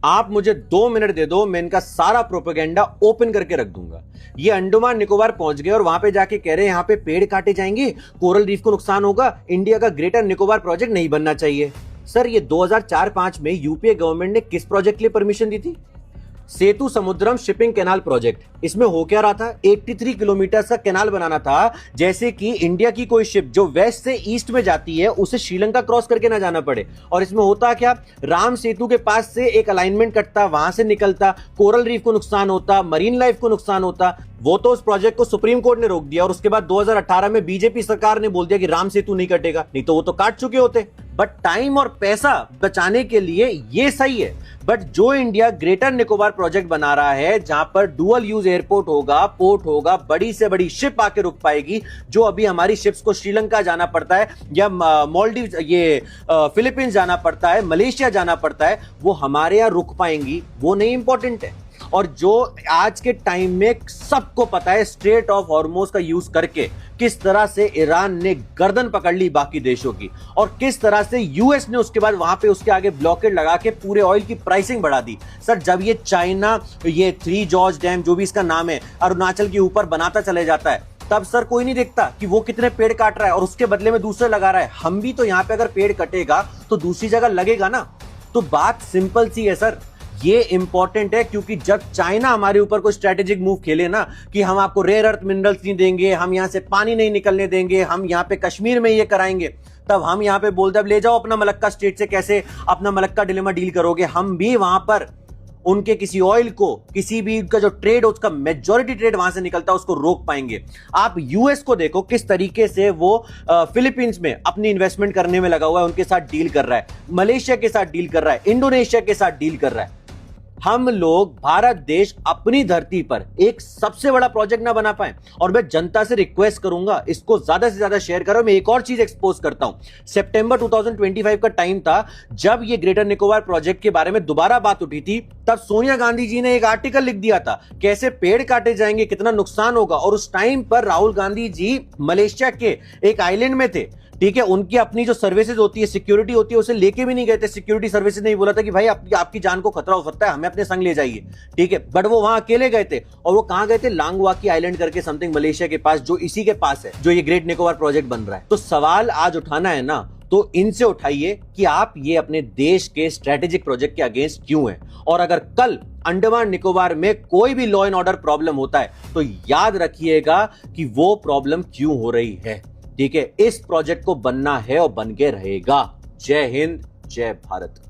आप मुझे 2 मिनट दे दो, मैं इनका सारा प्रोपेगेंडा ओपन करके रख दूंगा। ये अंडमान निकोबार पहुंच गए और वहां पे जाके कह रहे हैं यहां पे पेड़ काटे जाएंगे, कोरल रीफ को नुकसान होगा, इंडिया का ग्रेटर निकोबार प्रोजेक्ट नहीं बनना चाहिए। सर, ये 2004-5 में यूपीए गवर्नमेंट ने किस प्रोजेक्ट के लिए परमिशन दी थी? सेतु समुद्रम शिपिंग कैनाल प्रोजेक्ट। इसमें हो क्या रहा था? 83 किलोमीटर का कैनाल बनाना था, जैसे कि इंडिया की कोई शिप जो वेस्ट से ईस्ट में जाती है उसे श्रीलंका क्रॉस करके ना जाना पड़े। और इसमें होता क्या, राम सेतु के पास से एक अलाइनमेंट कटता, वहां से निकलता, कोरल रीफ को नुकसान होता, मरीन लाइफ को नुकसान होता। वो तो उस प्रोजेक्ट को सुप्रीम कोर्ट ने रोक दिया और उसके बाद 2018 में बीजेपी सरकार ने बोल दिया कि राम सेतु नहीं कटेगा, नहीं तो वो तो काट चुके होते। बट टाइम और पैसा बचाने के लिए ये सही है। बट जो इंडिया ग्रेटर निकोबार प्रोजेक्ट बना रहा है, जहां पर डुअल यूज एयरपोर्ट होगा, पोर्ट होगा, बड़ी से बड़ी शिप आके रुक पाएगी, जो अभी हमारी शिप्स को श्रीलंका जाना पड़ता है या मालदीव, ये फिलीपींस जाना पड़ता है, मलेशिया जाना पड़ता है, वो हमारे यहां रुक पाएंगी, वो नहीं इंपॉर्टेंट है। और जो आज के टाइम में सबको पता है, स्ट्रेट ऑफ हॉर्मुज का यूज करके किस तरह से ईरान ने गर्दन पकड़ ली बाकी देशों की, और किस तरह से यूएस ने उसके बाद वहां पे उसके आगे ब्लॉकेड लगा के पूरे ऑयल की प्राइसिंग बढ़ा दी। सर, जब ये चाइना ये 3 जॉर्ज डैम जो भी इसका नाम है अरुणाचल के ऊपर बनाता चले जाता है, तब सर कोई नहीं देखता कि वो कितने पेड़ काट रहा है और उसके बदले में दूसरे लगा रहा है। हम भी तो यहां पे अगर पेड़ कटेगा तो दूसरी जगह लगेगा ना। तो बात सिंपल सी है सर, ये इंपॉर्टेंट है, क्योंकि जब चाइना हमारे ऊपर कोई स्ट्रेटेजिक मूव खेले ना कि हम आपको रेयर अर्थ मिनरल्स नहीं देंगे, हम यहां से पानी नहीं निकलने देंगे, हम यहां पे कश्मीर में ये कराएंगे, तब हम यहां पे बोलते अब ले जाओ अपना मलक्का स्टेट से कैसे अपना मलक्का डिलेमा डील करोगे। हम भी वहां पर उनके किसी ऑयल को, किसी भी उनका जो ट्रेड, उसका मेजॉरिटी ट्रेड वहां से निकलता है, उसको रोक पाएंगे। आप यूएस को देखो किस तरीके से वो फिलीपींस में अपनी इन्वेस्टमेंट करने में लगा हुआ है, उनके साथ डील कर रहा है, मलेशिया के साथ डील कर रहा है, इंडोनेशिया के साथ डील कर रहा है। हम लोग भारत देश अपनी धरती पर एक सबसे बड़ा प्रोजेक्ट ना बना पाए। और मैं जनता से रिक्वेस्ट करूंगा, इसको ज्यादा से ज्यादा शेयर करो। मैं एक और चीज एक्सपोज करता हूं। सितंबर 2025 का टाइम था जब ये ग्रेटर निकोबार प्रोजेक्ट के बारे में दोबारा बात उठी थी, तब सोनिया गांधी जी ने एक आर्टिकल लिख दिया था कैसे पेड़ काटे जाएंगे, कितना नुकसान होगा। और उस टाइम पर राहुल गांधी जी मलेशिया के एक आइलैंड में थे, ठीक है, उनकी अपनी जो सर्विसेज होती है, सिक्योरिटी होती है, उसे लेके भी नहीं गए थे। सिक्योरिटी सर्विसेज ने बोला था कि भाई आपकी जान को खतरा हो सकता है, हमें अपने संग ले जाइए, ठीक है। बट वो वहां अकेले गए थे, और वो कहां गए थे? लांगवाकी आइलैंड करके समथिंग मलेशिया के पास, जो इसी के पास है, जो ये ग्रेट निकोबार प्रोजेक्ट बन रहा है। तो सवाल आज उठाना है ना, तो इनसे उठाइए कि आप ये अपने देश के स्ट्रेटेजिक प्रोजेक्ट के अगेंस्ट क्यों हैं। और अगर कल अंडमान निकोबार में कोई भी लॉ एंड ऑर्डर प्रॉब्लम होता है, तो याद रखिएगा कि वो प्रॉब्लम क्यों हो रही है, ठीक है। इस प्रोजेक्ट को बनना है और बन के रहेगा। जय हिंद, जय भारत।